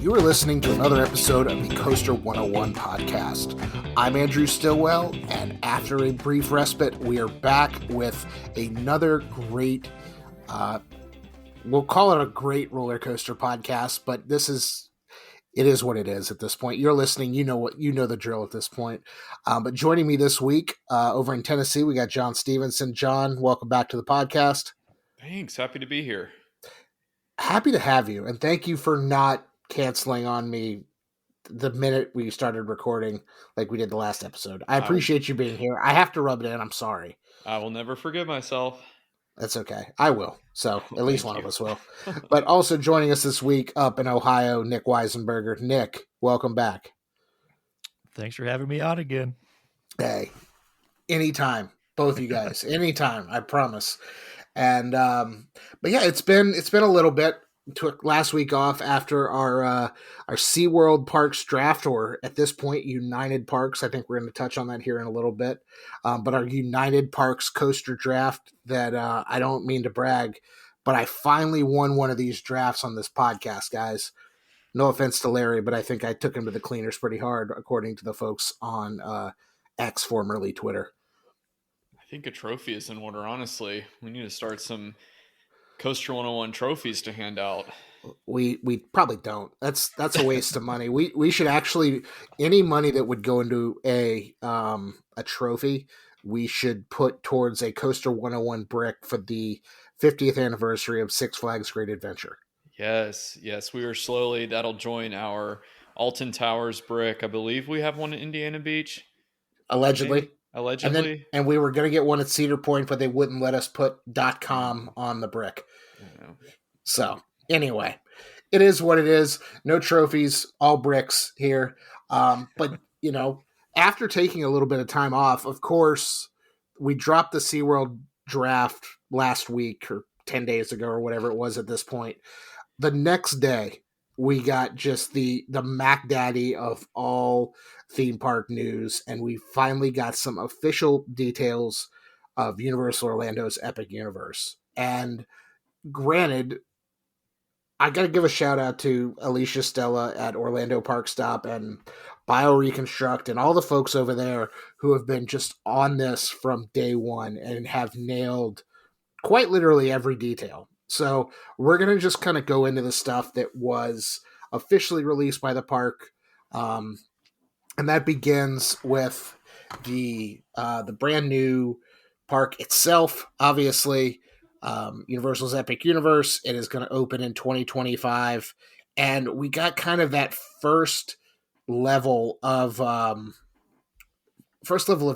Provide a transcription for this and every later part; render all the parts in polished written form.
You are listening to another episode of the Coaster101 podcast. I'm Andrew Stillwell, and after a brief respite, we are back with another great, we'll call it a great roller coaster podcast, but it is what it is at this point. You're listening, you know the drill at this point. But joining me this week over in Tennessee, we got John Stevenson. John, welcome back to the podcast. Thanks. Happy to be here. Happy to have you, and thank you for not canceling on me the minute we started recording like we did the last episode. I appreciate you being here. I have to rub it in. I'm sorry. I will never forgive myself. That's okay. I will. So at least one of us will. But also joining us this week up in Ohio, Nick Weisenberger. Nick, welcome back. Thanks for having me on again. Hey, anytime. Both of you guys. Anytime. I promise. And but yeah, it's been a little bit. Took last week off after our SeaWorld Parks draft, or at this point, United Parks. I think we're going to touch on that here in a little bit. But our United Parks coaster draft that I don't mean to brag, but I finally won one of these drafts on this podcast, guys. No offense to Larry, but I think I took him to the cleaners pretty hard, according to the folks on X, formerly Twitter. I think a trophy is in order, honestly. We need to start some Coaster101 trophies to hand out. We probably don't. That's a waste of money. We should actually, any money that would go into a trophy, we should put towards a Coaster101 brick for the 50th anniversary of Six Flags Great Adventure. Yes, we are slowly. That'll join our Alton Towers brick. I believe we have one in Indiana Beach. Allegedly. And we were going to get one at Cedar Point, but they wouldn't let us put .com on the brick. So anyway, it is what it is. No trophies, all bricks here. But after taking a little bit of time off, of course, we dropped the SeaWorld draft last week or 10 days ago or whatever it was at this point. The next day, we got just the Mac Daddy of all theme park news, and we finally got some official details of Universal Orlando's Epic Universe. And granted, I got to give a shout out to Alicia Stella at Orlando Park Stop and BioReconstruct and all the folks over there who have been just on this from day one and have nailed quite literally every detail. So we're going to just kind of go into the stuff that was officially released by the park. And that begins with the brand new park itself, obviously. Universal's Epic Universe. It is going to open in 2025. And we got kind of that first level of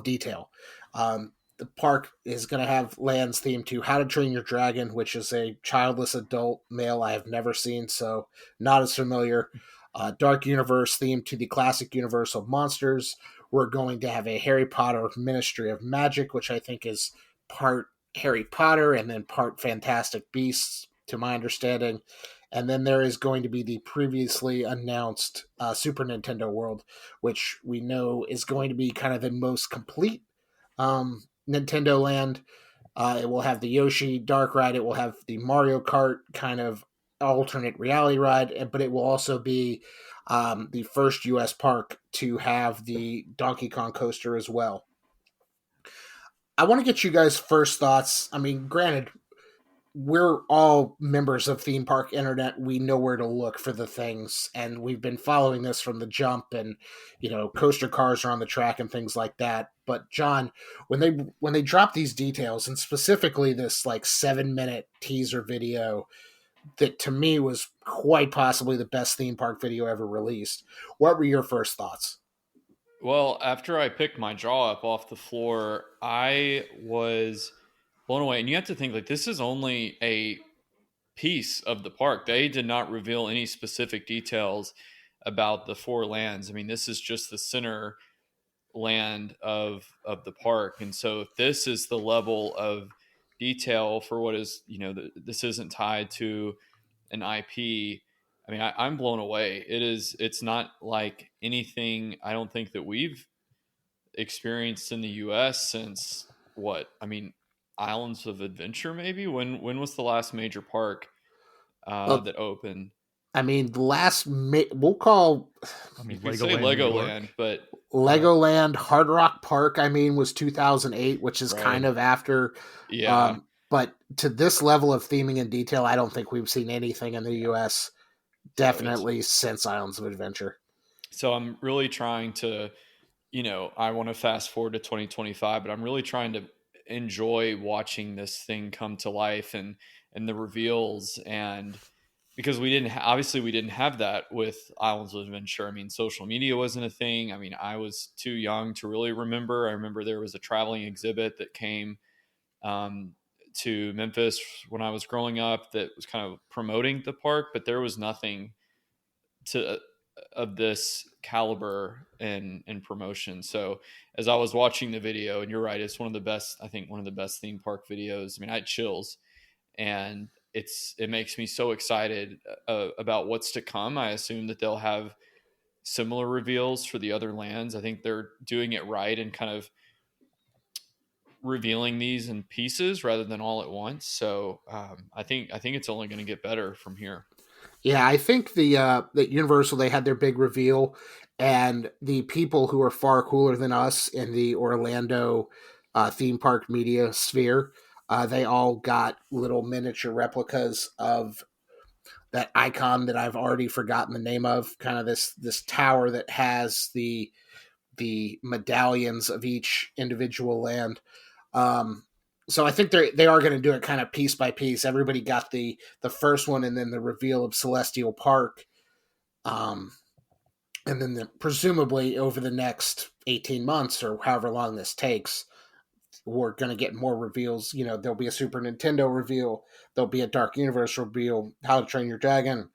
detail. The park is going to have lands themed to How to Train Your Dragon, which is a childless adult male I have never seen, so not as familiar. Dark Universe themed to the classic Universal monsters. We're going to have a Harry Potter Ministry of Magic, which I think is part Harry Potter and then part Fantastic Beasts, to my understanding. And then there is going to be the previously announced Super Nintendo World, which we know is going to be kind of the most complete Nintendo Land. It will have the Yoshi Dark Ride. It will have the Mario Kart kind of alternate reality ride, but it will also be the first U.S. park to have the Donkey Kong coaster as well. I want to get you guys' first thoughts. I mean, granted, we're all members of Theme Park Internet. We know where to look for the things, and we've been following this from the jump, and coaster cars are on the track and things like that. But John, when they drop these details, and specifically this 7-minute teaser video that to me was quite possibly the best theme park video ever released, what were your first thoughts? Well, after I picked my jaw up off the floor, I was blown away. And you have to think, this is only a piece of the park. They did not reveal any specific details about the four lands. I mean, this is just the center land of the park. And so if this is the level of detail for what is, this isn't tied to an IP. I mean, I'm blown away. It's not like anything I don't think that we've experienced in the US since what? I mean, Islands of Adventure. Maybe when was the last major park Well, that opened? I mean, the last we'll call I You mean, could say Legoland, New Legoland, York. but Legoland Hard Rock Park. I mean, was 2008, which is kind right, of after. yeah, But to this level of theming and detail, I don't think we've seen anything in the yeah. U.S. So it's definitely since Islands of Adventure. so I'm really trying to, I want to fast forward to 2025, but I'm really trying to enjoy watching this thing come to life and the reveals, and because we didn't obviously we didn't have that with Islands of Adventure. I mean, social media wasn't a thing. I mean, I was too young to really remember. I remember there was a traveling exhibit that came um, to Memphis when I was growing up that was kind of promoting the park, but there was nothing to of this caliber and promotion. So as I was watching the video, and you're right, it's one of the best. I think one of the best theme park videos. I mean, I had chills, and it makes me so excited about what's to come. I assume that they'll have similar reveals for the other lands. I think they're doing it right and kind of revealing these in pieces rather than all at once. So I think it's only going to get better from here. Yeah, I think that Universal, they had their big reveal, and the people who are far cooler than us in the Orlando theme park media sphere, they all got little miniature replicas of that icon that I've already forgotten the name of. Kind of this tower that has the medallions of each individual land. Um, so I think they are going to do it kind of piece by piece. Everybody got the first one, and then the reveal of Celestial Park, um, and then presumably over the next 18 months or however long this takes, we're going to get more reveals. You know, there'll be a Super Nintendo reveal, there'll be a Dark Universe reveal, How to Train Your Dragon,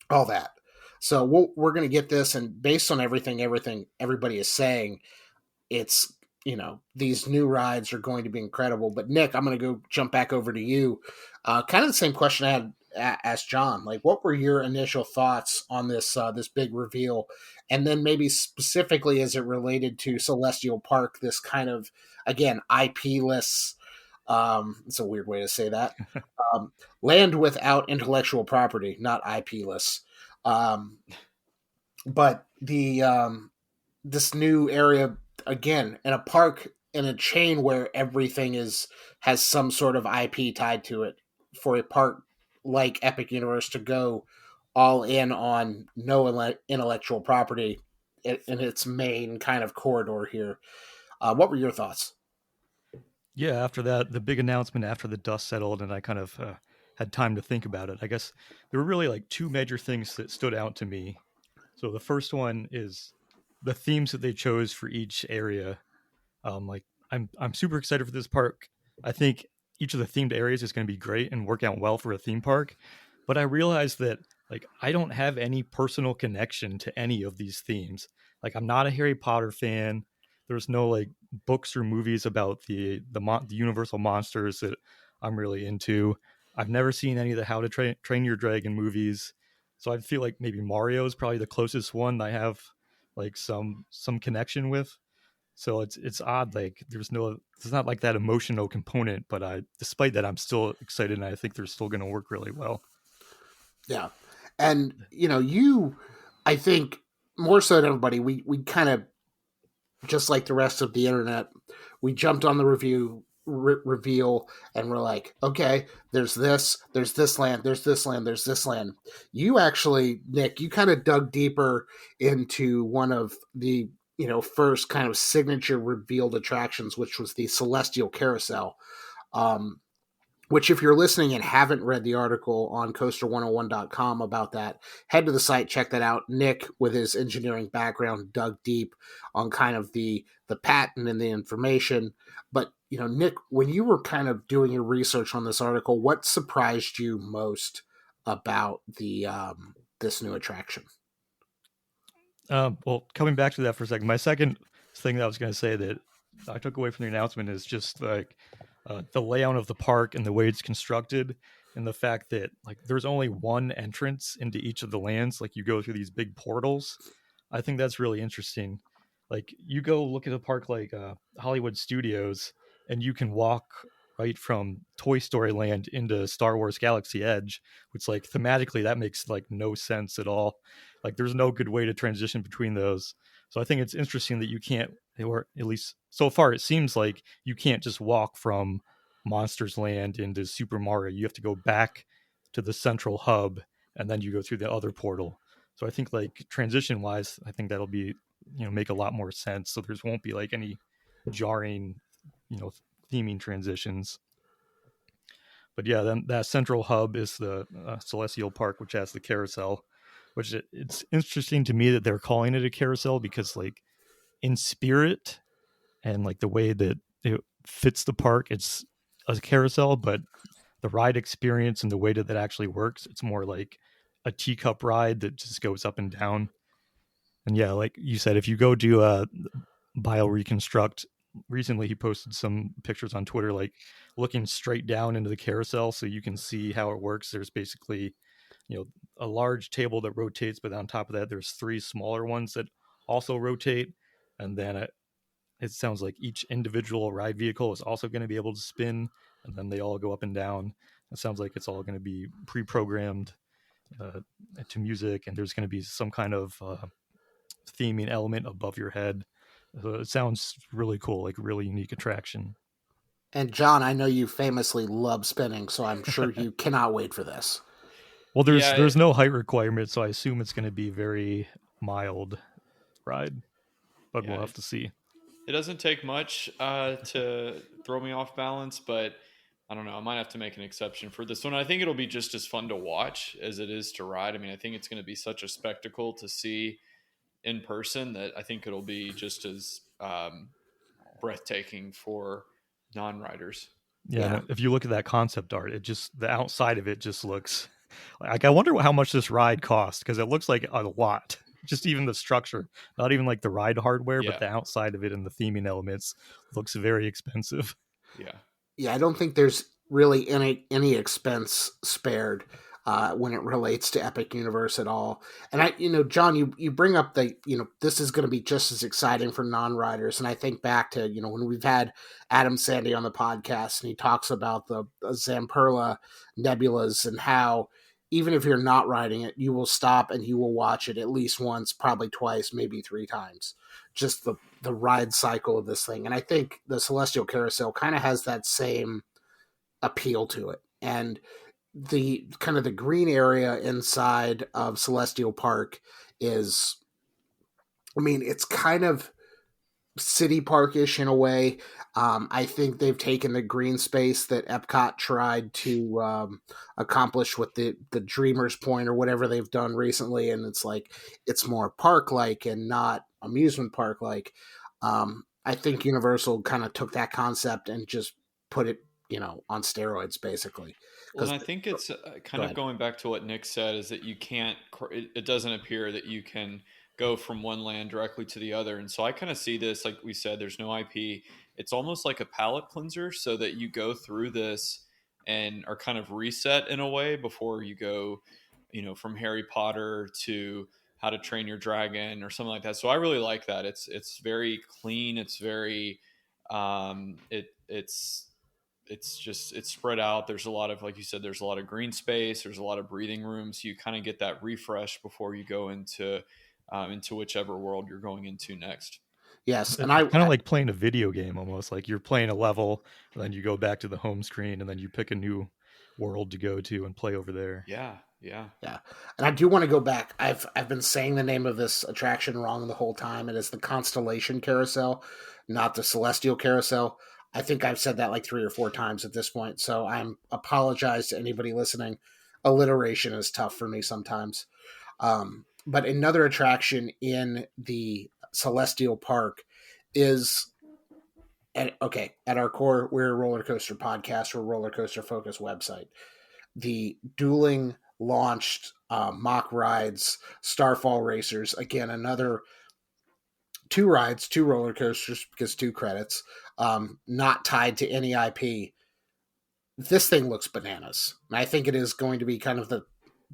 all that. So we're going to get this, and based on everything everybody is saying, it's, these new rides are going to be incredible. But Nick, I'm going to go jump back over to you. Kind of the same question I had asked John. Like, what were your initial thoughts on this big reveal, and then maybe specifically as it related to Celestial Park, this kind of, again, IP-less. It's a weird way to say that. Land without intellectual property, not IP-less. But this new area, again, in a park in a chain where everything has some sort of IP tied to it, for a park like Epic Universe to go all in on no intellectual property in its main kind of corridor here. What were your thoughts? Yeah, after that, the big announcement after the dust settled, and I kind of had time to think about it. I guess there were really like two major things that stood out to me. So the first one is the themes that they chose for each area. Like I'm super excited for this park. I think each of the themed areas is going to be great and work out well for a theme park. But I realized that like I don't have any personal connection to any of these themes. Like I'm not a Harry Potter fan. There's no like books or movies about the Universal monsters that I'm really into. I've never seen any of the How to Train Your Dragon movies. So I feel like maybe Mario is probably the closest one I have like some connection with. So it's odd. Like there's not like that emotional component, but despite that, I'm still excited, and I think they're still going to work really well. Yeah. And, I think more so than everybody, we kind of, just like the rest of the internet, we jumped on the reveal, and we're like, okay, there's this land, there's this land, there's this land. You actually, Nick, you kind of dug deeper into one of the, first kind of signature revealed attractions, which was the Celestial Carousel. Um, which, if you're listening and haven't read the article on Coaster101.com about that, head to the site, check that out. Nick, with his engineering background, dug deep on kind of the patent and the information. But, Nick, when you were kind of doing your research on this article, what surprised you most about the this new attraction? Well, coming back to that for a second, my second thing that I was going to say that I took away from the announcement is just like the layout of the park and the way it's constructed, and the fact that like there's only one entrance into each of the lands. Like you go through these big portals. I think that's really interesting. Like you go look at a park like Hollywood Studios, and you can walk right from Toy Story Land into Star Wars Galaxy Edge, which like thematically that makes like no sense at all. Like there's no good way to transition between those. So I think it's interesting that you can't, or at least so far it seems like you can't just walk from Monsters Land into Super Mario. You have to go back to the central hub and then you go through the other portal. So I think like transition wise, I think that'll be, make a lot more sense. So there won't be like any jarring, theming transitions. But yeah, then that central hub is the Celestial Park, which has the carousel. Which it's interesting to me that they're calling it a carousel because, like, in spirit and like the way that it fits the park, it's a carousel. But the ride experience and the way that actually works, it's more like a teacup ride that just goes up and down. And yeah, like you said, if you go do a BioReconstruct, recently he posted some pictures on Twitter, like looking straight down into the carousel so you can see how it works. There's basically, a large table that rotates, but on top of that, there's 3 smaller ones that also rotate. And then it sounds like each individual ride vehicle is also going to be able to spin, and then they all go up and down. It sounds like it's all going to be pre-programmed to music, and there's going to be some kind of theming element above your head. So it sounds really cool, like a really unique attraction. And John, I know you famously love spinning, so I'm sure you cannot wait for this. Well, there's no height requirement, so I assume it's going to be very mild ride, but we'll have to see. It doesn't take much to throw me off balance, but I don't know. I might have to make an exception for this one. I think it'll be just as fun to watch as it is to ride. I mean, I think it's going to be such a spectacle to see in person that I think it'll be just as breathtaking for non-riders. Yeah. If you look at that concept art, the outside of it just looks like, I wonder how much this ride cost, because it looks like a lot. Just even the structure, not even like the ride hardware, but the outside of it and the theming elements looks very expensive. Yeah, I don't think there's really any expense spared when it relates to Epic Universe at all. And John, you bring up this is going to be just as exciting for non-riders. And I think back to, when we've had Adam Sandy on the podcast and he talks about the Zamperla nebulas and how even if you're not riding it, you will stop and you will watch it at least once, probably twice, maybe 3 times. Just the ride cycle of this thing. And I think the Celestial Carousel kind of has that same appeal to it. And the kind of the green area inside of Celestial Park is, it's kind of city park-ish in a way. I think they've taken the green space that Epcot tried to accomplish with the Dreamers Point or whatever they've done recently, and it's more park-like and not amusement park-like. I think Universal kind of took that concept and just put it, on steroids, basically. Well, and I think it's kind of going back to what Nick said, is that you can't, it doesn't appear that you can go from one land directly to the other. And so I kind of see this, like we said, there's no IP. It's almost like a palate cleanser, so that you go through this and are kind of reset in a way before you go, from Harry Potter to How to Train Your Dragon or something like that. So I really like that. It's very clean. It's very, it's spread out. There's a lot of, like you said, there's a lot of green space. There's a lot of breathing room. So you kind of get that refresh before you go into whichever world you're going into next. Yes, and I kind of like playing a video game almost. Like you're playing a level, and then you go back to the home screen, and then you pick a new world to go to and play over there. Yeah. And I do want to go back. I've been saying the name of this attraction wrong the whole time. It is the Constellation Carousel, not the Celestial Carousel. I think I've said that like 3 or 4 times at this point, so I'm apologize to anybody listening. Alliteration is tough for me sometimes. But another attraction in the Celestial Park is, at our core, we're a roller coaster podcast, we're a roller coaster focused website. The dueling launched mock rides, Starfall Racers, again, another 2 rides, 2 roller coasters, because 2 credits, not tied to any IP. This thing looks bananas. And I think it is going to be kind of the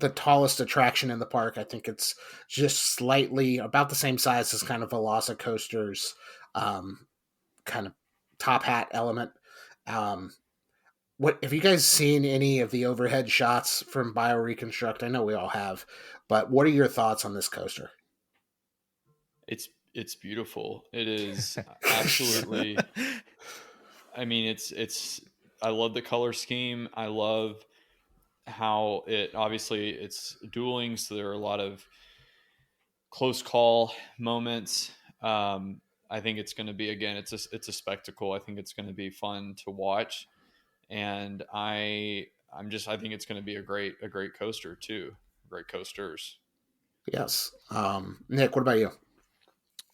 tallest attraction in the park. I think it's just slightly about the same size as kind of Velocicoaster's kind of top hat element. what have you guys seen any of the overhead shots from BioReconstruct? I know we all have, but what are your thoughts on this coaster? It's beautiful. It is absolutely. I mean, it's. I love the color scheme. I love how it obviously it's dueling, so there are a lot of close call moments. I think it's going to be again. It's a spectacle. I think it's going to be fun to watch, and I think it's going to be a great coaster too. Great coasters. Yes. Nick, what about you?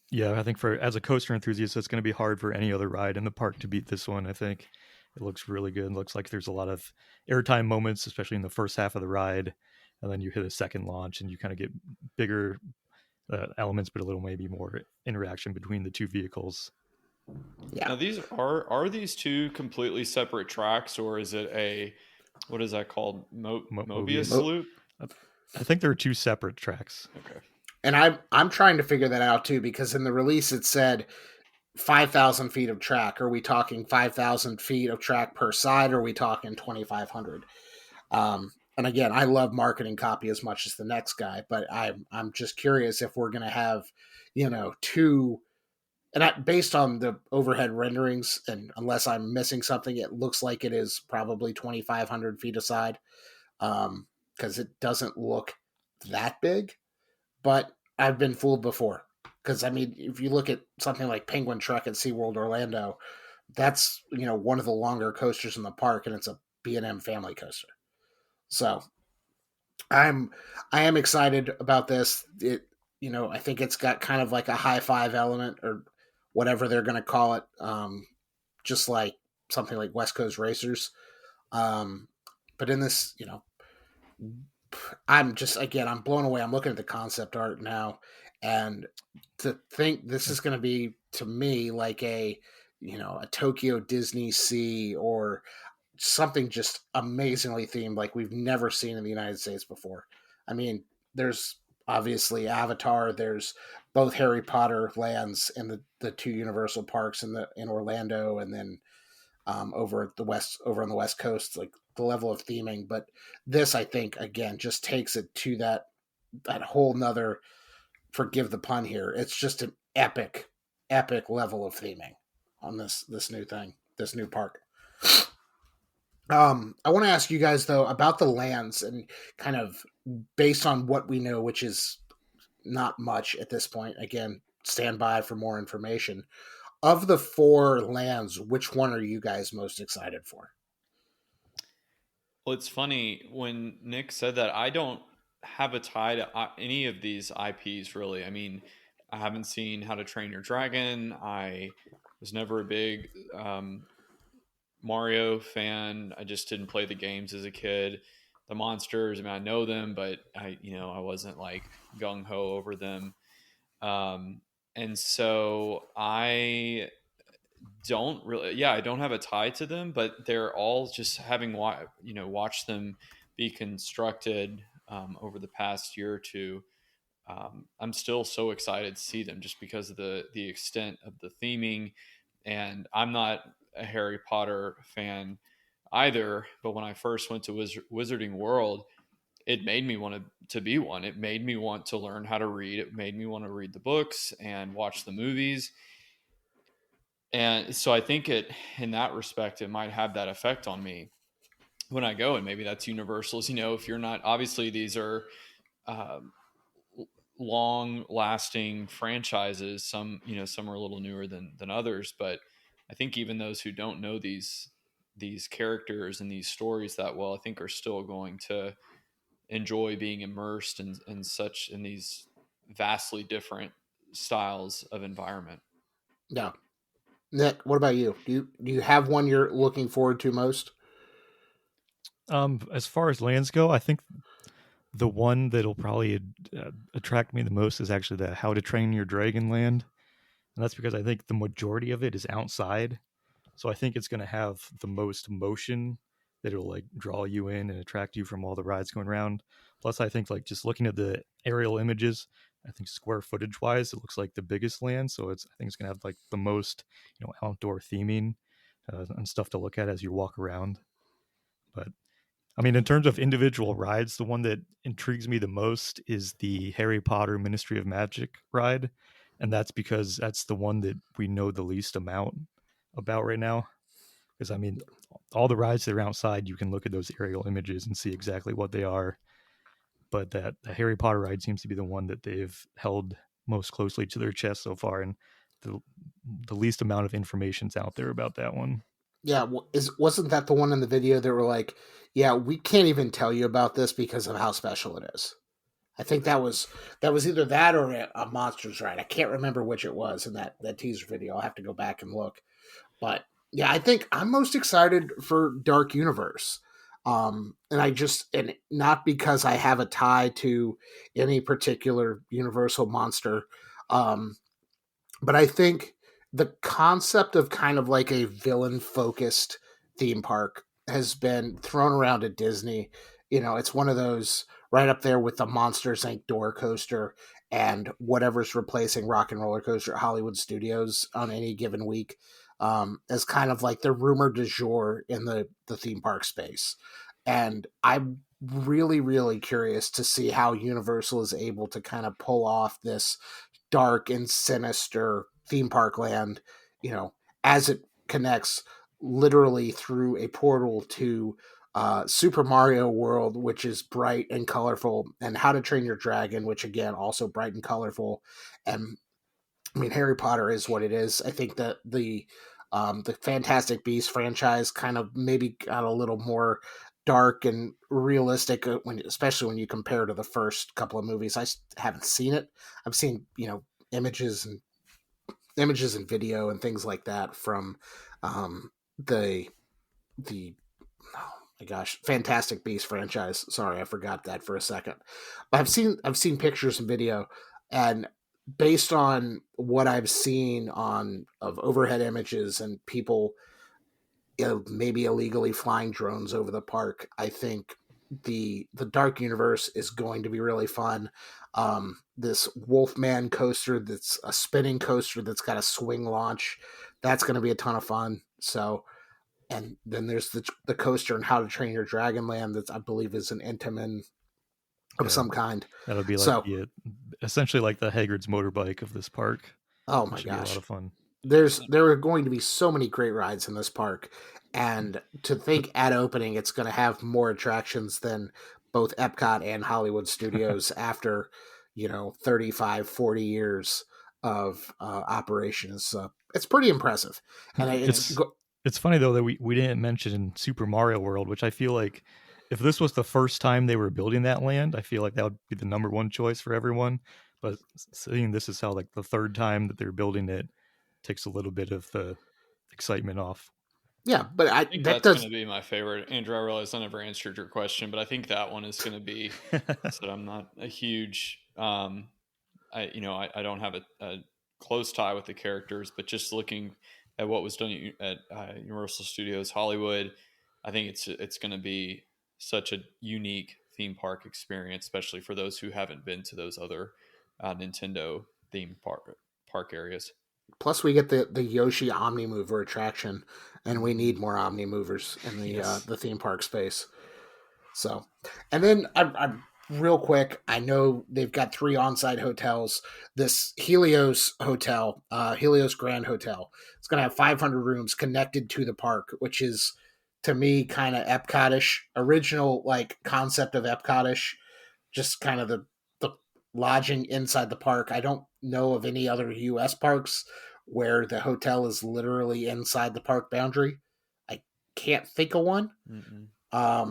Yeah, I think for as a coaster enthusiast, it's going to be hard for any other ride in the park to beat this one. I think it looks really good. It looks like there's a lot of airtime moments, especially in the first half of the ride, and then you hit a second launch and you kind of get bigger elements, but a little maybe more interaction between the two vehicles. Yeah. Now these are these two completely separate tracks, or is it a what is that called? Mobius Mobius. loop? I think there are two separate tracks. Okay. And I'm trying to figure that out too, because in the release it said 5,000 feet of track. Are we talking 5,000 feet of track per side? Or are we talking 2,500? And again, I love marketing copy as much as the next guy, but I'm just curious if we're going to have, two. And based on the overhead renderings, and unless I'm missing something, it looks like it is probably 2,500 feet aside, because it doesn't look that big. But I've been fooled before. Because, I mean, if you look at something like Penguin Trek at SeaWorld Orlando, that's, one of the longer coasters in the park, and it's a B&M family coaster. So I am excited about this. I think it's got kind of like a high five element or whatever they're going to call it, just like something like West Coast Racers. But in this, I'm blown away. I'm looking at the concept art now, and to think this is going to be, to me, like a Tokyo Disney Sea or something just amazingly themed like we've never seen in the United States before. I mean, there's obviously Avatar, there's both Harry Potter lands in the two Universal parks in Orlando, and then over on the West Coast, like the level of theming. But this, I think, again, just takes it to that whole nother, forgive the pun here, it's just an epic level of theming on this new park. I want to ask you guys though about the lands, and kind of based on what we know, which is not much at this point. Again, stand by for more information. Of the four lands, which one are you guys most excited for? Well, it's funny when Nick said that. I don't have a tie to any of these IPs really. I mean, I haven't seen How to Train Your Dragon. I was never a big Mario fan. I just didn't play the games as a kid. The monsters, I mean, I know them, but I wasn't like gung ho over them. And so I don't really, yeah, I don't have a tie to them, but they're all just having, watched them be constructed over the past year or two. I'm still so excited to see them just because of the extent of the theming. And I'm not a Harry Potter fan either, but when I first went to Wizarding World, it made me want to be one. It made me want to learn how to read. It made me want to read the books and watch the movies. And so I think in that respect, it might have that effect on me when I go. And maybe that's Universal's, if you're not, obviously these are long lasting franchises. Some are a little newer than others, but I think even those who don't know these characters and these stories that well, I think are still going to enjoy being immersed in these vastly different styles of environment. Yeah. Nick, what about you? Do you have one you're looking forward to most? As far as lands go, I think the one that'll probably attract me the most is actually the How to Train Your Dragon land. And that's because I think the majority of it is outside. So I think it's going to have the most motion that it'll like draw you in and attract you from all the rides going around. Plus, I think like just looking at the aerial images, I think square footage wise, it looks like the biggest land. So I think it's going to have like the most, outdoor theming and stuff to look at as you walk around. But I mean, in terms of individual rides, the one that intrigues me the most is the Harry Potter Ministry of Magic ride. And that's because that's the one that we know the least amount about right now. Because, I mean, all the rides that are outside, you can look at those aerial images and see exactly what they are. But that the Harry Potter ride seems to be the one that they've held most closely to their chest so far. And the, the least amount of information's out there about that one. Yeah, wasn't that the one in the video that were like, yeah, we can't even tell you about this because of how special it is. I think that was either that or a Monsters ride. I can't remember which it was in that teaser video. I'll have to go back and look. But yeah, I think I'm most excited for Dark Universe. And not because I have a tie to any particular Universal monster, um, but I think the concept of kind of like a villain focused theme park has been thrown around at Disney. It's one of those right up there with the Monsters Inc. door coaster and whatever's replacing Rock and Roller Coaster at Hollywood Studios on any given week, as kind of like the rumor du jour in the theme park space. And I'm really, really curious to see how Universal is able to kind of pull off this dark and sinister theme park land, as it connects literally through a portal to Super Mario World, which is bright and colorful, and How to Train Your Dragon, which again also bright and colorful. And I mean, Harry Potter is what it is. I think that the Fantastic Beasts franchise kind of maybe got a little more dark and realistic especially when you compare to the first couple of movies. I haven't seen it. I've seen images and video and things like that from the oh my gosh, Fantastic Beasts franchise. Sorry, I forgot that for a second. But I've seen pictures and video, and based on what I've seen of overhead images and people maybe illegally flying drones over the park, I think the Dark Universe is going to be really fun. This Wolfman coaster that's a spinning coaster that's got a swing launch, that's going to be a ton of fun. So, and then there's the coaster and How to Train Your Dragon Land that I believe is an Intamin of some kind. That'll be like So, essentially like the Haggard's motorbike of this park. oh my Which should be a lot gosh, of fun. there are going to be so many great rides in this park, and to think at opening it's going to have more attractions than both Epcot and Hollywood Studios after 35, 40 years of operation is it's pretty impressive. And It's funny though that we didn't mention Super Mario World, which I feel like if this was the first time they were building that land, I feel like that would be the number one choice for everyone. But seeing this is how like the third time that they're building it takes a little bit of the excitement off. Yeah, but I think that's going to be my favorite. Andrew, I realize I never answered your question, but I think that one is going to be. So I'm not a huge. I don't have a close tie with the characters, but just looking at what was done at Universal Studios Hollywood, I think it's going to be such a unique theme park experience, especially for those who haven't been to those other Nintendo theme park areas. Plus, we get the Yoshi Omnimover attraction, and we need more Omnimovers in the theme park space. So, and then I'm real quick. I know they've got 3 on-site hotels. This Helios Hotel, Helios Grand Hotel, it's going to have 500 rooms connected to the park, which is to me kind of Epcot-ish, original like concept of Epcot-ish, just kind of the lodging inside the park. I don't know of any other U.S. parks where the hotel is literally inside the park boundary. I can't think of one. I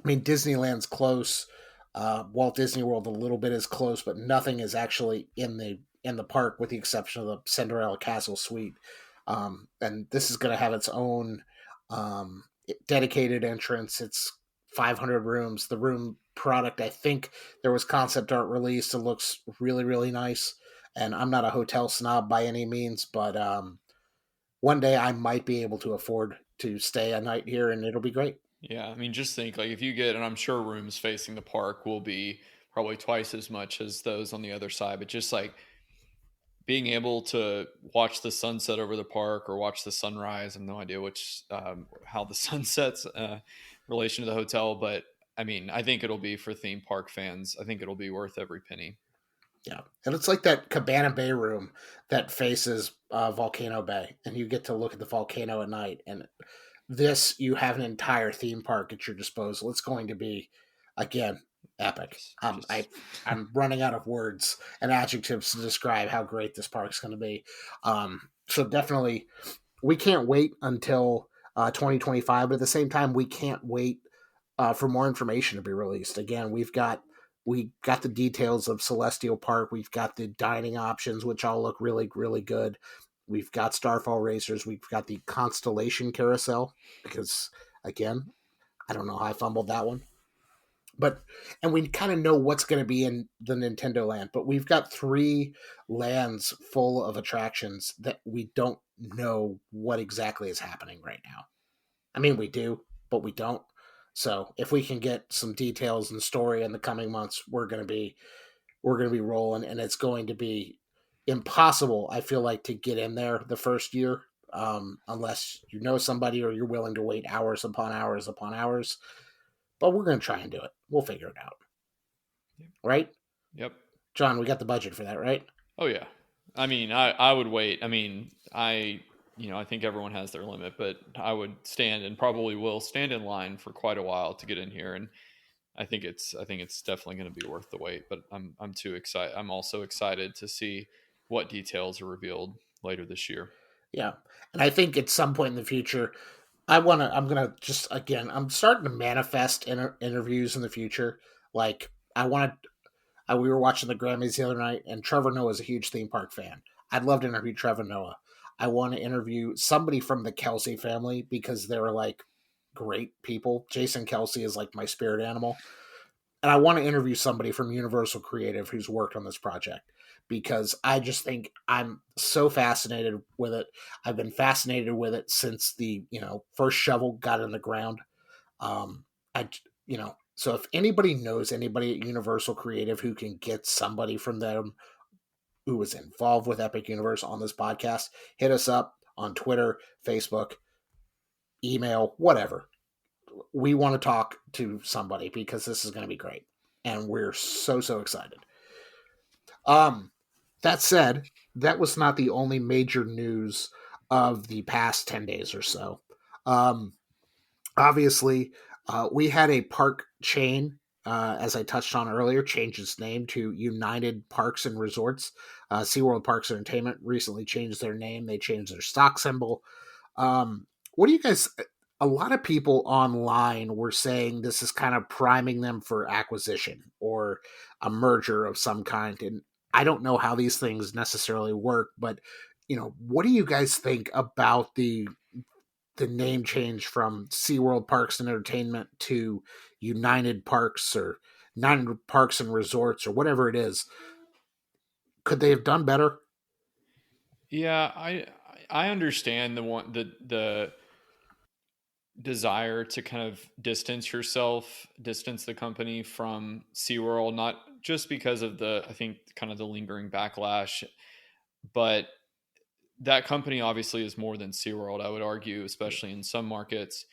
mean, Disneyland's close. Walt Disney World a little bit is close, but nothing is actually in the park with the exception of the Cinderella Castle Suite. And this is going to have its own dedicated entrance. It's 500 rooms. The room product, I think there was concept art released. It looks really, really nice. And I'm not a hotel snob by any means, but one day I might be able to afford to stay a night here, and it'll be great. Yeah, I mean, just think like if you get, and I'm sure rooms facing the park will be probably twice as much as those on the other side, but just like being able to watch the sunset over the park or watch the sunrise. I have no idea how the sun sets relation to the hotel, but I mean, I think it'll be for theme park fans. I think it'll be worth every penny. Yeah, and it's like that Cabana Bay room that faces Volcano Bay, and you get to look at the volcano at night. And this, you have an entire theme park at your disposal. It's going to be, again, epic. I'm running out of words and adjectives to describe how great this park's going to be. So definitely, we can't wait until 2025, but at the same time, we can't wait for more information to be released. Again, we got the details of Celestial Park. We've got the dining options, which all look really, really good. We've got Starfall Racers. We've got the Constellation Carousel, because, again, I don't know how I fumbled that one. And we kind of know what's going to be in the Nintendo Land, but we've got 3 lands full of attractions that we don't know what exactly is happening right now. I mean, we do, but we don't. So if we can get some details and story in the coming months, we're going to be rolling, and it's going to be impossible, I feel like, to get in there the first year, unless you know somebody or you're willing to wait hours upon hours upon hours. But we're going to try and do it. We'll figure it out. Right? Yep. John, we got the budget for that, right? Oh yeah. I mean, I would wait. I mean, I think everyone has their limit, but I would stand and probably will stand in line for quite a while to get in here. And I think it's definitely going to be worth the wait, but I'm too excited. I'm also excited to see what details are revealed later this year. Yeah. And I think at some point in the future, I'm starting to manifest interviews in the future. Like, we were watching the Grammys the other night, and Trevor Noah is a huge theme park fan. I'd love to interview Trevor Noah. I want to interview somebody from the Kelsey family, because they're like great people. Jason Kelsey is like my spirit animal. And I want to interview somebody from Universal Creative who's worked on this project, because I just think I'm so fascinated with it. I've been fascinated with it since the first shovel got in the ground. So if anybody knows anybody at Universal Creative who can get somebody from them who was involved with Epic Universe on this podcast, hit us up on Twitter, Facebook, email, whatever. We want to talk to somebody, because this is going to be great, and we're so excited. That said, that was not the only major news of the past 10 days or so. Obviously, we had a park chain, as I touched on earlier, change its name to United Parks and Resorts. SeaWorld Parks Entertainment recently changed their name. They changed their stock symbol. What do you guys... A lot of people online were saying this is kind of priming them for acquisition or a merger of some kind. And I don't know how these things necessarily work, but, what do you guys think about the name change from SeaWorld Parks and Entertainment to United Parks or United Parks and Resorts or whatever it is? Could they have done better? Yeah, I understand the desire to kind of distance the company from SeaWorld, not just because of I think kind of the lingering backlash, but that company obviously is more than SeaWorld, I would argue, especially in some markets.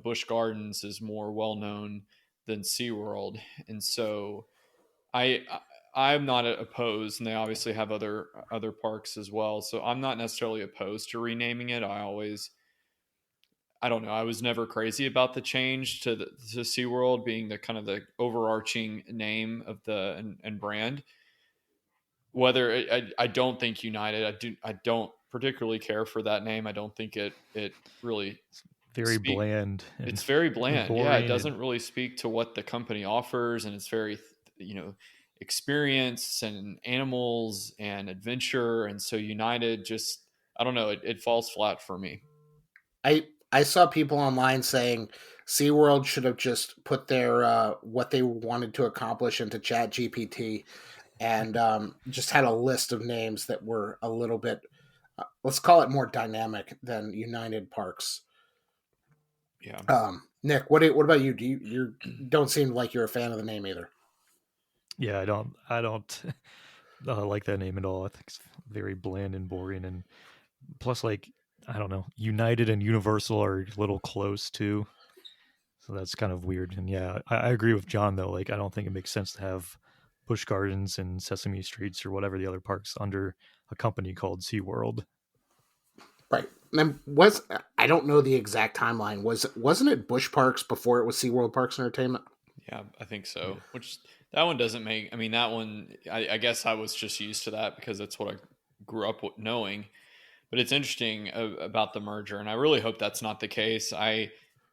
Busch Gardens is more well known than SeaWorld. And so I'm not opposed, and they obviously have other parks as well. So I'm not necessarily opposed to renaming it. I don't know. I was never crazy about the change to SeaWorld being the kind of the overarching name of and brand. Whether I don't think United, I don't particularly care for that name. I don't think it really very bland. It's very bland. Yeah, it doesn't really speak to what the company offers, and it's very experience and animals and adventure. And so United just, I don't know, it falls flat for me. I saw people online saying SeaWorld should have just put their what they wanted to accomplish into ChatGPT, and just had a list of names that were a little bit, let's call it more dynamic than United Parks. Yeah. Nick, what about you? You don't seem like you're a fan of the name either. Yeah, I don't like that name at all. I think it's very bland and boring, and plus, like, I don't know, United and Universal are a little close too, so that's kind of weird. And yeah, I agree with John though. Like, I don't think it makes sense to have Busch Gardens and Sesame Streets or whatever the other parks under a company called SeaWorld. Right. And I don't know the exact timeline. Wasn't it Busch Parks before it was SeaWorld Parks and Entertainment? Yeah, I think so. Which that one doesn't make. I mean, that one. I guess I was just used to that because that's what I grew up knowing. But it's interesting about the merger, and I really hope that's not the case. I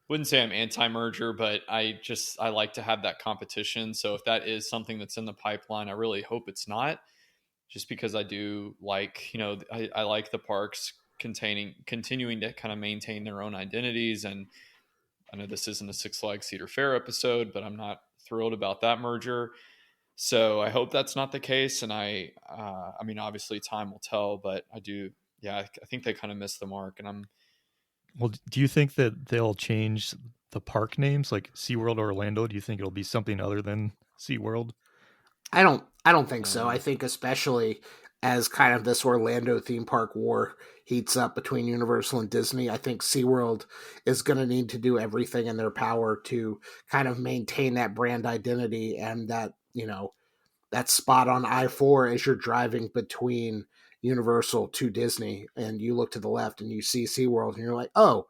wouldn't say I'm anti-merger, but I like to have that competition. So if that is something that's in the pipeline, I really hope it's not. Just because I do like, I like the parks continuing to kind of maintain their own identities. And I know this isn't a Six Flags Cedar Fair episode, but I'm not thrilled about that merger. So I hope that's not the case. And I mean, obviously time will tell, but I do. Yeah, I think they kind of missed the mark, and I'm. Well, do you think that they'll change the park names, like SeaWorld Orlando? Do you think it'll be something other than SeaWorld? I don't think so. I think especially as kind of this Orlando theme park war heats up between Universal and Disney, I think SeaWorld is going to need to do everything in their power to kind of maintain that brand identity and that, that spot on I-4 as you're driving between Universal to Disney and you look to the left and you see SeaWorld and you're like, "Oh."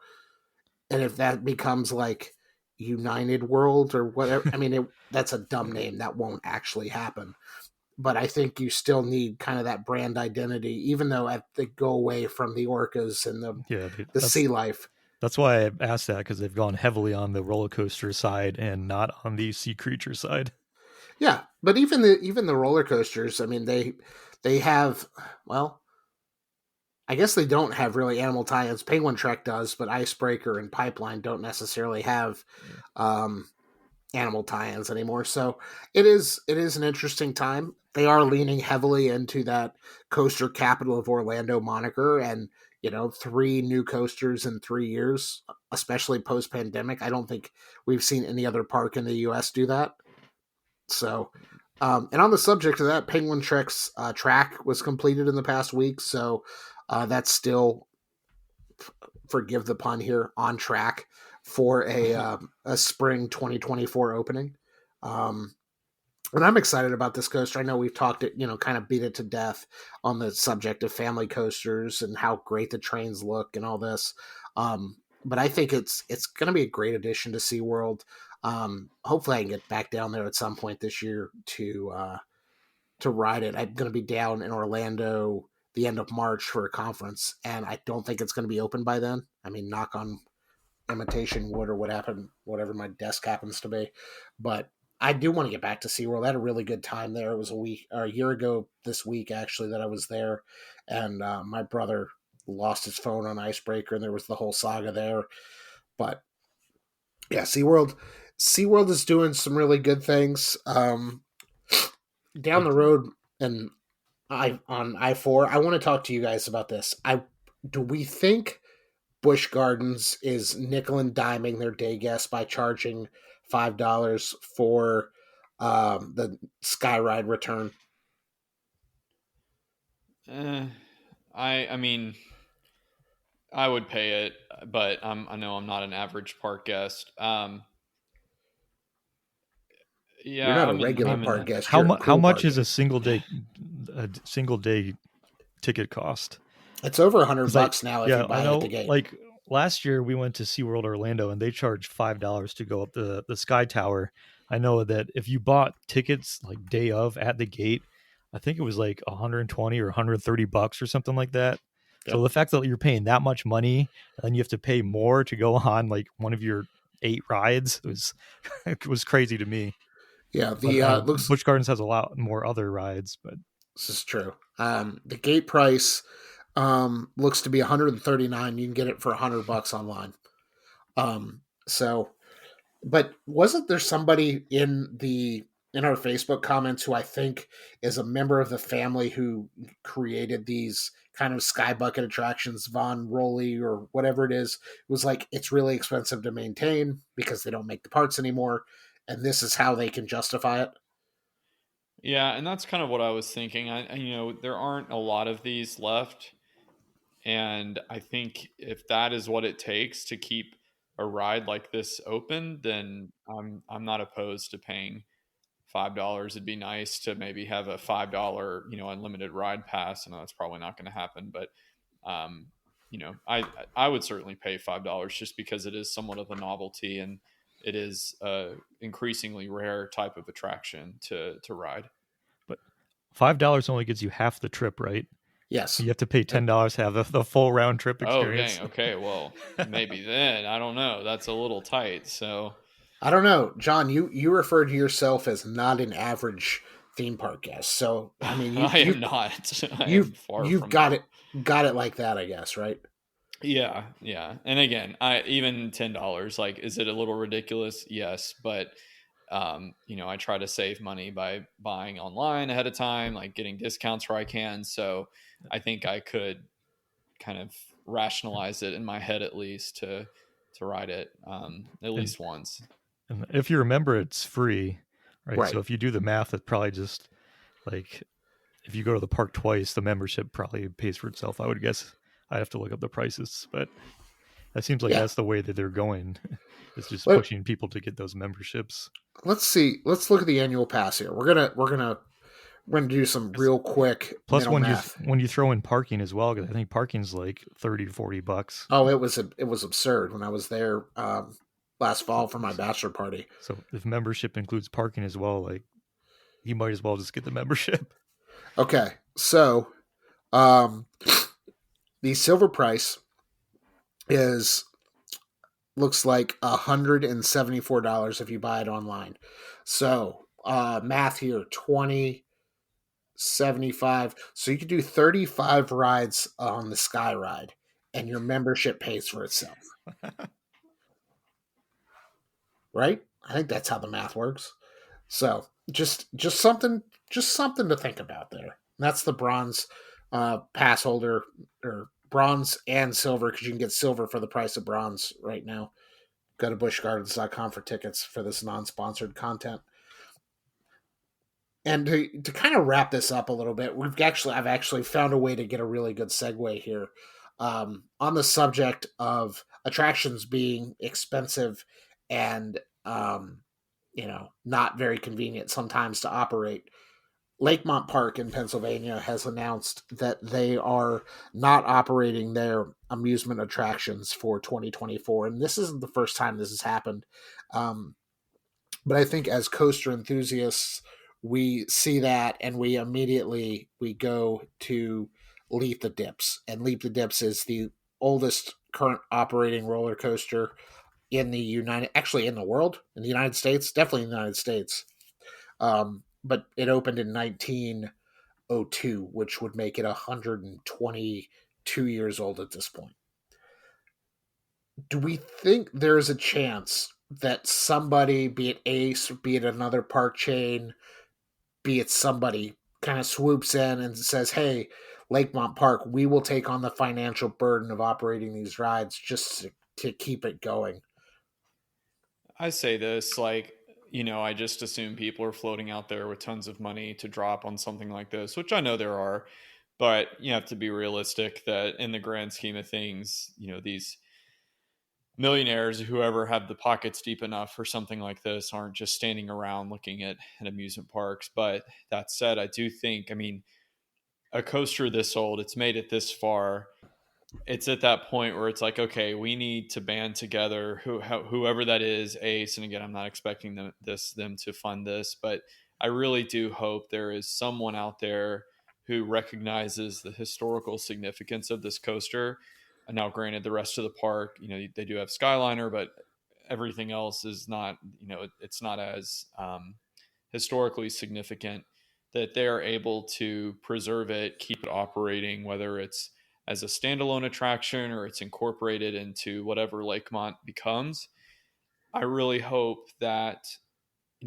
And if that becomes like United World or whatever, I mean, that's a dumb name. That won't actually happen. But I think you still need kind of that brand identity, even though they go away from the orcas and the sea life. That's why I asked that, because they've gone heavily on the roller coaster side and not on the sea creature side. Yeah, but even the roller coasters, I mean, they have, well, I guess they don't have really animal tie-ins. Penguin Trek does, but Icebreaker and Pipeline don't necessarily have animal tie-ins anymore. So it is an interesting time. They are leaning heavily into that coaster capital of Orlando moniker, and 3 new coasters in 3 years, especially post-pandemic. I don't think we've seen any other park in the U.S. do that. So, and on the subject of that, Penguin Trek's track was completed in the past week, so that's still, forgive the pun here, on track for a spring 2024 opening. And I'm excited about this coaster. I know we've talked it, kind of beat it to death on the subject of family coasters and how great the trains look and all this. But I think it's going to be a great addition to SeaWorld. Hopefully I can get back down there at some point this year to ride it. I'm going to be down in Orlando the end of March for a conference, and I don't think it's going to be open by then. I mean, knock on imitation wood or whatever my desk happens to be. But I do want to get back to SeaWorld. I had a really good time there. It was a year ago this week, actually, that I was there, and my brother lost his phone on Icebreaker, and there was the whole saga there. But yeah, SeaWorld is doing some really good things. Down the road and on I-4, I want to talk to you guys about this. Do we think Busch Gardens is nickel and diming their day guests by charging $5 for the Skyride return? I mean, I would pay it, but I know I'm not an average park guest. Yeah, You're not a regular park guest. How much is a single day ticket cost? It's over $100 now if you buy it at the gate. Like last year we went to SeaWorld Orlando and they charged $5 to go up the Sky Tower. I know that if you bought tickets like day of at the gate, I think it was like $120 or $130 or something like that. Yep. So the fact that you're paying that much money and then you have to pay more to go on like one of your 8 rides it was crazy to me. Yeah, Busch Gardens has a lot more other rides, but this is true. The gate price looks to be $139. You can get it for $100 online. But wasn't there somebody in our Facebook comments who I think is a member of the family who created these kind of sky bucket attractions, Von Roley or whatever it is, was like, it's really expensive to maintain because they don't make the parts anymore, and this is how they can justify it? Yeah, and that's kind of what I was thinking. There aren't a lot of these left, and I think if that is what it takes to keep a ride like this open, then I'm not opposed to paying $5. It'd be nice to maybe have a $5, unlimited ride pass. I know that's probably not going to happen, but um, I would certainly pay $5 just because it is somewhat of a novelty and it is a increasingly rare type of attraction to ride. But $5 only gets you half the trip, right? Yes. You have to pay $10 to have the full round trip Oh, experience. dang. Okay. Well, maybe then. I don't know. That's a little tight. So, I don't know, John. You refer to yourself as not an average theme park guest, so I mean I am not. I you've am far you've from that. got it like that, I guess, right? Yeah, yeah. And again, I even $10, like, is it a little ridiculous? Yes, but I try to save money by buying online ahead of time, like getting discounts where I can. So I think I could kind of rationalize it in my head at least to ride it at And, least once. and if you remember, it's free, right? Right. So if you do the math, it probably just like if you go to the park twice, the membership probably pays for itself. I would guess. I'd have to look up the prices, but that seems like Yeah. that's the way that they're going. It's just Let, pushing people to get those memberships. let's see. Let's look at the annual pass here. We're gonna do some real quick Plus, mental math. when you throw in parking as well, because I think parking's like $30 to $40. Oh, it was absurd when I was there last fall for my bachelor party. So if membership includes parking as well, like you might as well just get the membership. Okay, so um, the silver price is looks like $174 if you buy it online. So math here, 20, 75. So you could do 35 rides on the Skyride, and your membership pays for itself. Right? I think that's how the math works. So just something to think about there. That's the bronze pass holder, or bronze and silver, because you can get silver for the price of bronze right now. Go to buschgardens.com for tickets for this non-sponsored content. And to kind of wrap this up a little bit, I've actually found a way to get a really good segue here, on the subject of attractions being expensive and not very convenient sometimes to operate. Lakemont Park in Pennsylvania has announced that they are not operating their amusement attractions for 2024, and this isn't the first time this has happened. Um, but I think as coaster enthusiasts, we see that and we go to Leap the Dips, and Leap the Dips is the oldest current operating roller coaster in the world, in the United States, definitely in the United States. But it opened in 1902, which would make it 122 years old at this point. Do we think there's a chance that somebody, be it Ace, be it another park chain, be it somebody, kind of swoops in and says, hey, Lakemont Park, we will take on the financial burden of operating these rides just to keep it going? I say this like, I just assume people are floating out there with tons of money to drop on something like this, which I know there are, but you have to be realistic that in the grand scheme of things, these millionaires, whoever have the pockets deep enough for something like this, aren't just standing around looking at amusement parks. But that said, I do think, I mean, a coaster this old, it's made it this far. It's at that point where it's like, okay, we need to band together, whoever that is, Ace. And again, I'm not expecting them to fund this, but I really do hope there is someone out there who recognizes the historical significance of this coaster. And now, granted, the rest of the park, they do have Skyliner, but everything else is not, it's not as historically significant, that they are able to preserve it, keep it operating, whether it's as a standalone attraction or it's incorporated into whatever Lakemont becomes. I really hope that,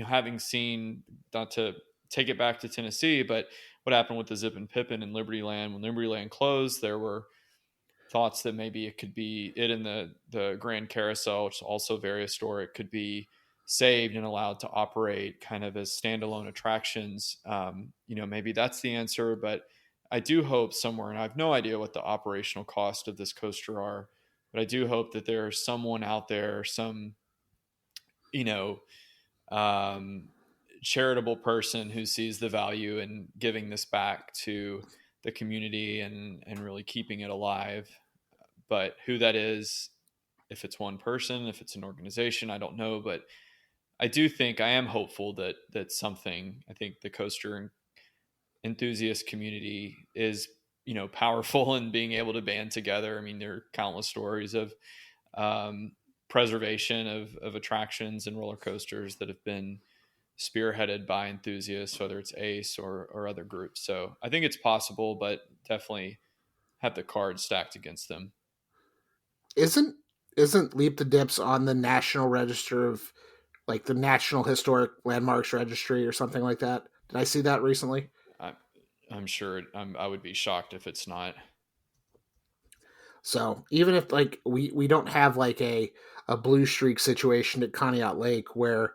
having seen, not to take it back to Tennessee, but what happened with the Zip and Pippin in Libertyland, when Libertyland closed, there were thoughts that maybe it could be it in the Grand Carousel, which is also very historic, could be saved and allowed to operate kind of as standalone attractions. Maybe that's the answer, but I do hope somewhere, and I have no idea what the operational cost of this coaster are, but I do hope that there's someone out there, some, you know, um, charitable person who sees the value in giving this back to the community and really keeping it alive. But who that is, if it's one person, if it's an organization, I don't know. But I am hopeful that something, I think the coaster enthusiast community is, powerful in being able to band together. I mean, there are countless stories of preservation of attractions and roller coasters that have been spearheaded by enthusiasts, whether it's ACE or other groups. So I think it's possible, but definitely have the cards stacked against them. Isn't Leap the Dips on the National Register of, like, the National Historic Landmarks Registry or something like that? Did I see that recently? I'm sure I would be shocked if it's not. So even if, like, we don't have like a blue streak situation at Conneaut Lake where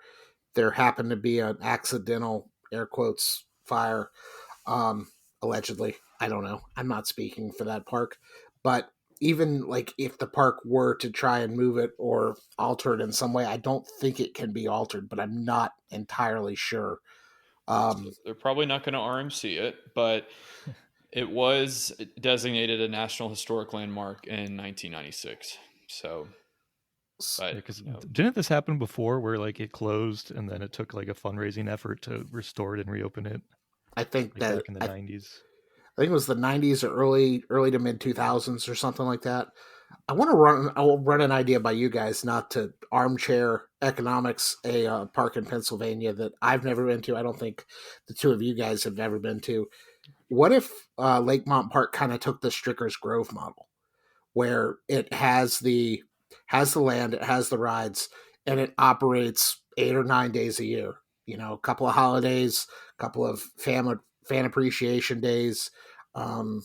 there happened to be an accidental, air quotes, fire, allegedly. I don't know. I'm not speaking for that park. But even like if the park were to try and move it or alter it in some way, I don't think it can be altered, but I'm not entirely sure. They're probably not going to RMC it, but it was designated a National Historic Landmark in 1996. So, because didn't this happen before, where like it closed and then it took like a fundraising effort to restore it and reopen it? I think like that back in the 90s. I think it was the 90s or early to mid 2000s or something like that. I'll run an idea by you guys, not to armchair economics a park in Pennsylvania that I've never been to. I don't think the two of you guys have ever been to. What if Lakemont Park kind of took the Stricker's Grove model, where it has the land, it has the rides, and it operates 8 or 9 days a year. A couple of holidays, a couple of fan appreciation days, and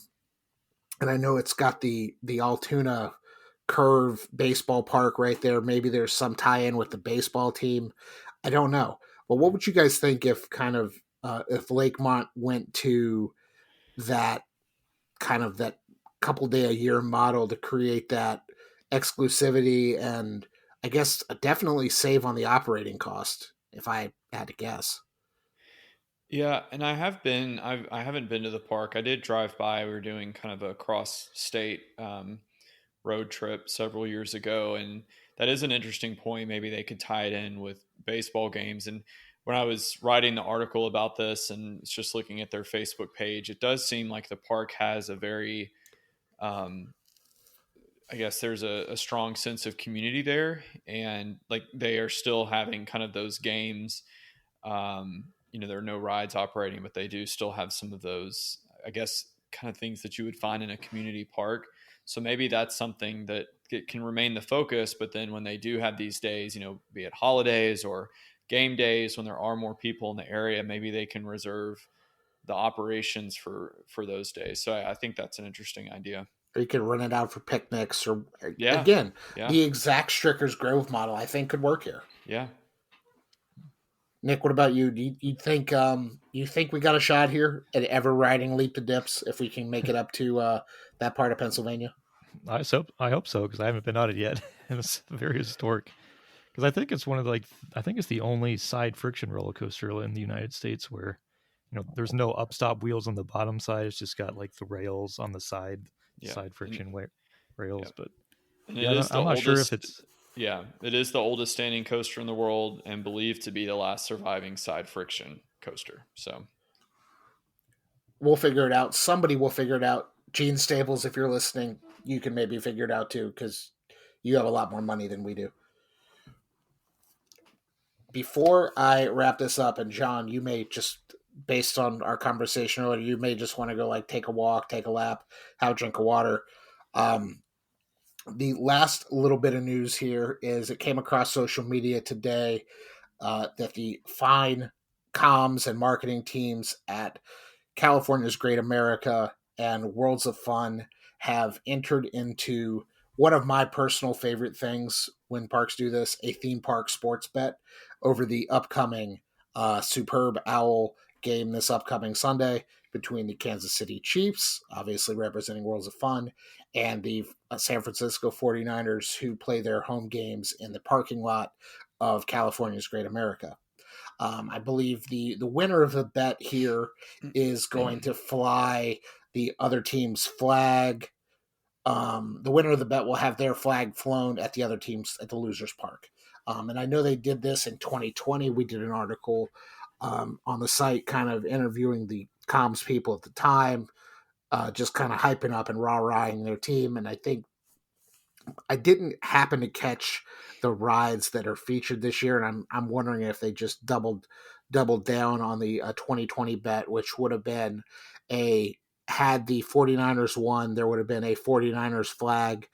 I know it's got the Altoona Curve baseball park right there. Maybe there's some tie-in with the baseball team. I don't know. But what would you guys think if if Lakemont went to that kind of that couple day a year model to create that exclusivity and, I guess, definitely save on the operating cost, if I had to guess? Yeah, and I haven't been to the park. I did drive by. We were doing kind of a cross state road trip several years ago, and that is an interesting point. Maybe they could tie it in with baseball games. And when I was writing the article about this and just looking at their Facebook page, it does seem like the park has a very, I guess there's a strong sense of community there, and like they are still having kind of those games. There are no rides operating, but they do still have some of those, I guess, kind of things that you would find in a community park. So maybe that's something that it can remain the focus. But then when they do have these days, be it holidays or game days, when there are more people in the area, maybe they can reserve the operations for those days. So I think that's an interesting idea. Or you could run it out for picnics, or Yeah. again, Yeah. the exact Stricker's Grove model I think could work here. Yeah. Nick, what about you? Do you think we got a shot here at ever riding Leap the Dips if we can make it up to that part of Pennsylvania? I hope so, because I haven't been on it yet, and it's very historic. Because I think it's I think it's the only side friction roller coaster in the United States where, there's no upstop wheels on the bottom side. It's just got like the rails on the side friction rails. Yeah. But and I'm not sure if it's. Yeah, it is the oldest standing coaster in the world and believed to be the last surviving side friction coaster. So we'll figure it out. Somebody will figure it out. Gene Staples, if you're listening, you can maybe figure it out too, because you have a lot more money than we do. Before I wrap this up, and John, you may just, based on our conversation earlier, you may just want to go like take a walk, take a lap, have a drink of water. The last little bit of news here is it came across social media today that the fine comms and marketing teams at California's Great America and Worlds of Fun have entered into one of my personal favorite things when parks do this, a theme park sports bet. over the upcoming Superb Owl game this upcoming Sunday between the Kansas City Chiefs, obviously representing Worlds of Fun, and the San Francisco 49ers, who play their home games in the parking lot of California's Great America. I believe the winner of the bet here is going to fly the other team's flag. The winner of the bet will have their flag flown at the other team's at the loser's park. And I know they did this in 2020. We did an article on the site kind of interviewing the comms people at the time, just kind of hyping up and rah-rahing their team. And I think I didn't happen to catch the rides that are featured this year, and I'm wondering if they just doubled down on the 2020 bet, which would have been had the 49ers won, there would have been a 49ers flag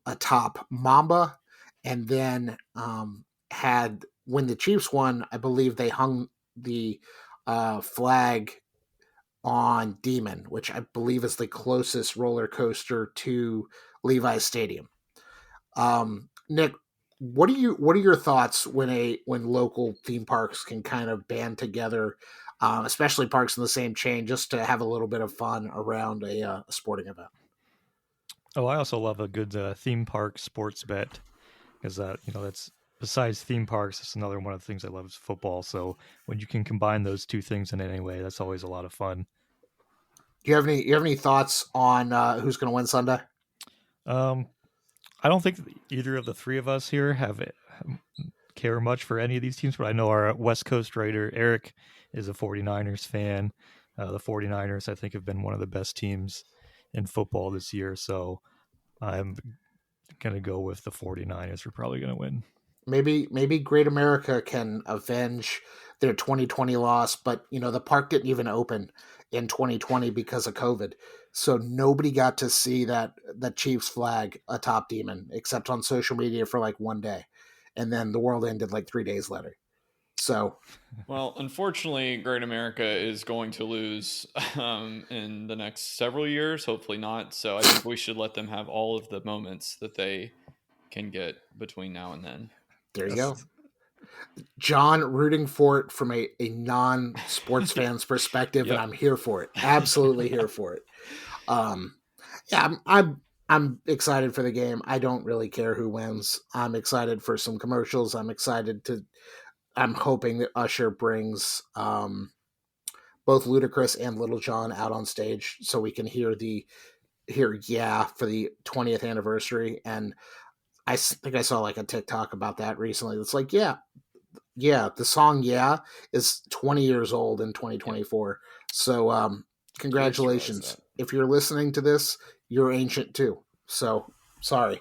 atop Mamba, and then when the Chiefs won, I believe they hung the flag on Demon, which I believe is the closest roller coaster to Levi's Stadium. Nick, what are your thoughts when local theme parks can kind of band together, especially parks in the same chain, just to have a little bit of fun around a sporting event? Oh, I also love a good theme park sports bet, because that's, besides theme parks, it's another one of the things I love is football. So when you can combine those two things in any way, that's always a lot of fun. Do you have any thoughts on who's going to win Sunday? I don't think either of the three of us here care much for any of these teams, but I know our West Coast writer, Eric, is a 49ers fan. The 49ers, I think, have been one of the best teams in football this year, so I'm going to go with the 49ers. We're probably going to win. Maybe Great America can avenge their 2020 loss, but the park didn't even open in 2020 because of COVID. So nobody got to see that Chiefs flag atop Demon except on social media for like one day. And then the world ended like 3 days later. So, well, unfortunately, Great America is going to lose in the next several years. Hopefully not. So I think we should let them have all of the moments that they can get between now and then. There you go. John rooting for it from a non-sports fan's perspective, yep. And I'm here for it. Absolutely here for it. Yeah, I'm excited for the game. I don't really care who wins. I'm excited for some commercials. I'm hoping that Usher brings both Ludacris and Little John out on stage so we can hear yeah for the 20th anniversary. And I think I saw like a TikTok about that recently. It's like, yeah, the song "Yeah" is 20 years old in 2024. So congratulations. If you're listening to this, you're ancient too. So sorry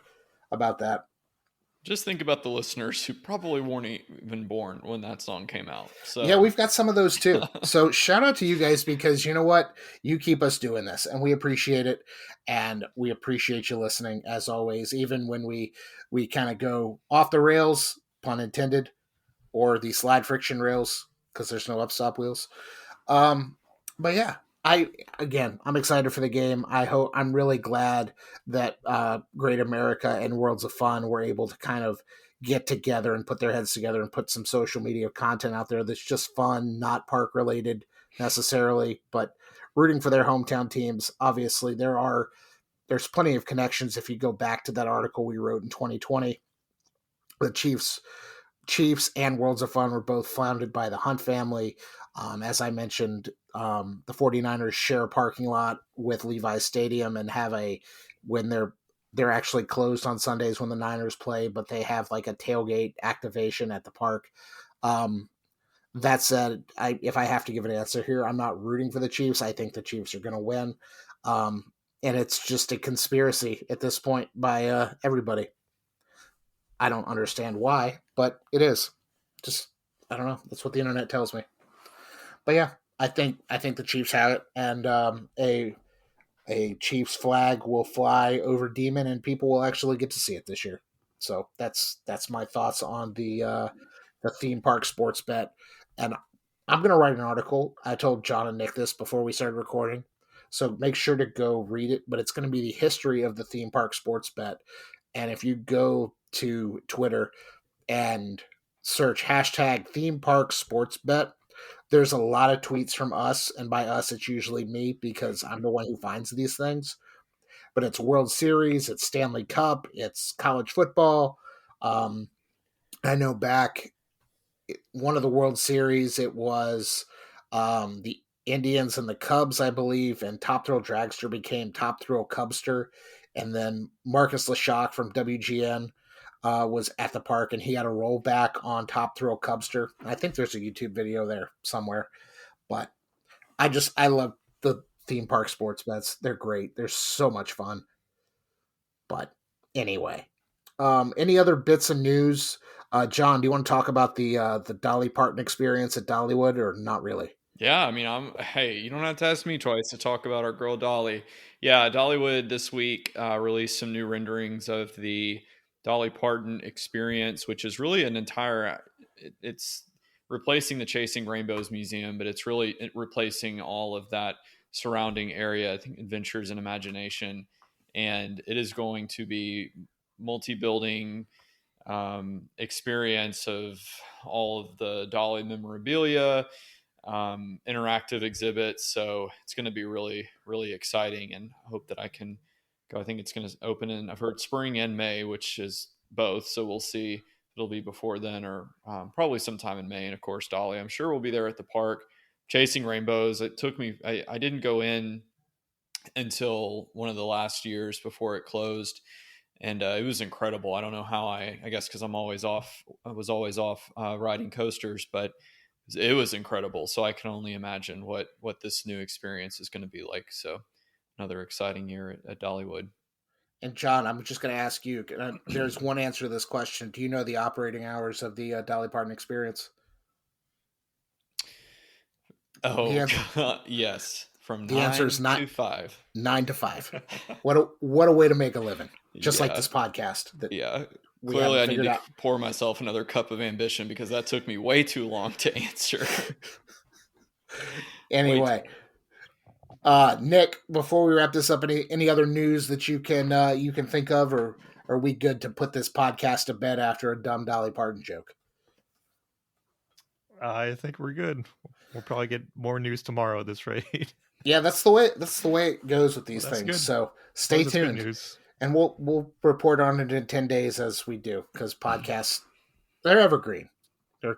about that. Just think about the listeners who probably weren't even born when that song came out. So yeah, we've got some of those too. So shout out to you guys, because you know what? You keep us doing this and we appreciate it. And we appreciate you listening as always, even when we kind of go off the rails, pun intended, or the slide friction rails, because there's no upstop wheels. But yeah, I'm excited for the game. I'm really glad that Great America and Worlds of Fun were able to kind of get together and put their heads together and put some social media content out there that's just fun, not park related necessarily, but rooting for their hometown teams. Obviously, there's plenty of connections. If you go back to that article we wrote in 2020, the Chiefs and Worlds of Fun were both founded by the Hunt family. As I mentioned, the 49ers share a parking lot with Levi's Stadium and have when they're actually closed on Sundays when the Niners play, but they have like a tailgate activation at the park. That said, if I have to give an answer here, I'm not rooting for the Chiefs. I think the Chiefs are going to win. And it's just a conspiracy at this point by everybody. I don't understand why, but it is. Just, I don't know. That's what the internet tells me. But yeah, I think the Chiefs have it, and a Chiefs flag will fly over Demon, and people will actually get to see it this year. So that's my thoughts on the theme park sports bet. And I'm going to write an article. I told John and Nick this before we started recording, so make sure to go read it. But it's going to be the history of the theme park sports bet. And if you go to Twitter and search hashtag theme park sports bet. There's a lot of tweets from us, and by us, it's usually me because I'm the one who finds these things. But it's World Series, it's Stanley Cup, it's college football. I know back one of the World Series, it was the Indians and the Cubs, I believe, and Top Thrill Dragster became Top Thrill Cubster. And then Marcus Leshock from WGN was at the park, and he had a rollback on Top Thrill Cubster. I think there's a YouTube video there somewhere. But I love the theme park sports bets. They're great. They're so much fun. But anyway, any other bits of news? John, do you want to talk about the Dolly Parton experience at Dollywood, or not really? Yeah, I mean, hey, you don't have to ask me twice to talk about our girl Dolly. Yeah, Dollywood this week released some new renderings of the Dolly Parton experience, which is really an entire. It's replacing the Chasing Rainbows Museum, but it's really replacing all of that surrounding area. I think Adventures in Imagination, and it is going to be multi-building experience of all of the Dolly memorabilia, interactive exhibits. So it's going to be really, really exciting, and I hope that I can go. I think it's going to open in, I've heard spring and May, which is both. So we'll see if it'll be before then or probably sometime in May. And of course, Dolly, I'm sure we'll be there at the park. Chasing Rainbows. It took me, I didn't go in until one of the last years before it closed. And it was incredible. I don't know how I guess because I was always off riding coasters, but it was incredible. So I can only imagine what this new experience is going to be like. So another exciting year at Dollywood. And John, I'm just going to ask you, there's one answer to this question. Do you know the operating hours of the Dolly Parton experience? Oh, yes. From the answer is 9 to 5. 9 to 5. What a way to make a living. Just like this podcast. Clearly I need to pour myself another cup of ambition because that took me way too long to answer. Anyway, Nick, before we wrap this up, any other news that you can think of, or are we good to put this podcast to bed after a dumb Dolly Parton joke? I think we're good. We'll probably get more news tomorrow at this rate. Yeah, that's the way it goes with these things. Good. So stay tuned, and we'll report on it in 10 days as we do, because podcasts, they're evergreen. They're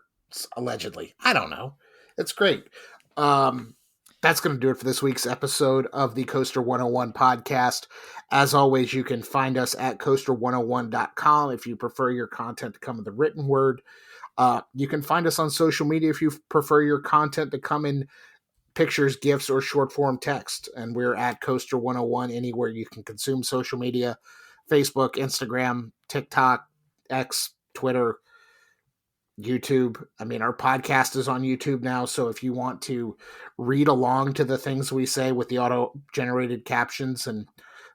allegedly. I don't know. It's great. That's going to do it for this week's episode of the Coaster101 podcast. As always, you can find us at coaster101.com if you prefer your content to come in the written word. You can find us on social media if you prefer your content to come in pictures, GIFs, or short form text. And we're at Coaster101 anywhere you can consume social media: Facebook, Instagram, TikTok, X, Twitter, YouTube. I mean, our podcast is on YouTube now, so if you want to read along to the things we say with the auto-generated captions and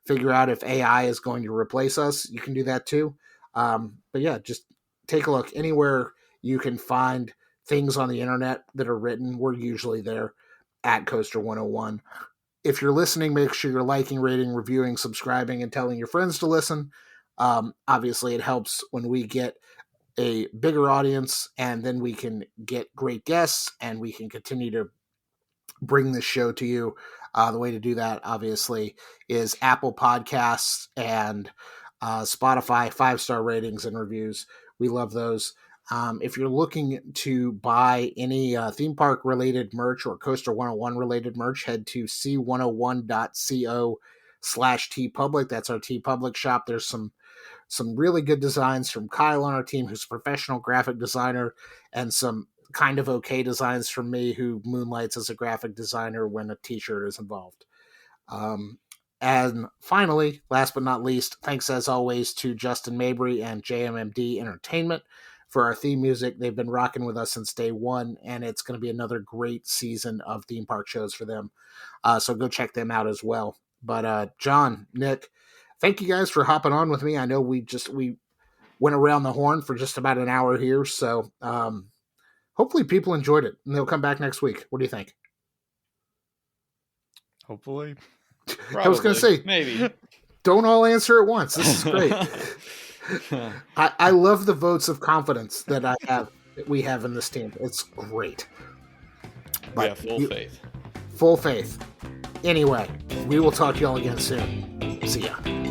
figure out if AI is going to replace us, you can do that too. But yeah, just take a look. Anywhere you can find things on the internet that are written, we're usually there at Coaster101. If you're listening, make sure you're liking, rating, reviewing, subscribing, and telling your friends to listen. Obviously, it helps when we get a bigger audience, and then we can get great guests, and we can continue to bring this show to you. The way to do that, obviously, is Apple Podcasts and Spotify 5-star ratings and reviews. We love those. If you're looking to buy any theme park related merch or Coaster101 related merch, head to c101.co/tpublic. That's our TeePublic shop. There's some really good designs from Kyle on our team, who's a professional graphic designer, and some kind of okay designs from me, who moonlights as a graphic designer when a t-shirt is involved. And finally, last but not least, thanks as always to Justin Mabry and JMMD Entertainment for our theme music. They've been rocking with us since day one, and it's going to be another great season of theme park shows for them. So go check them out as well. But John, Nick, thank you guys for hopping on with me. I know we went around the horn for just about an hour here, so hopefully people enjoyed it, and they'll come back next week. What do you think? Hopefully. Probably. I was going to say, maybe. Don't all answer at once. This is great. I love the votes of confidence that I have we have in this team. It's great. We have full faith. Full faith. Anyway, we will talk to y'all again soon. See ya.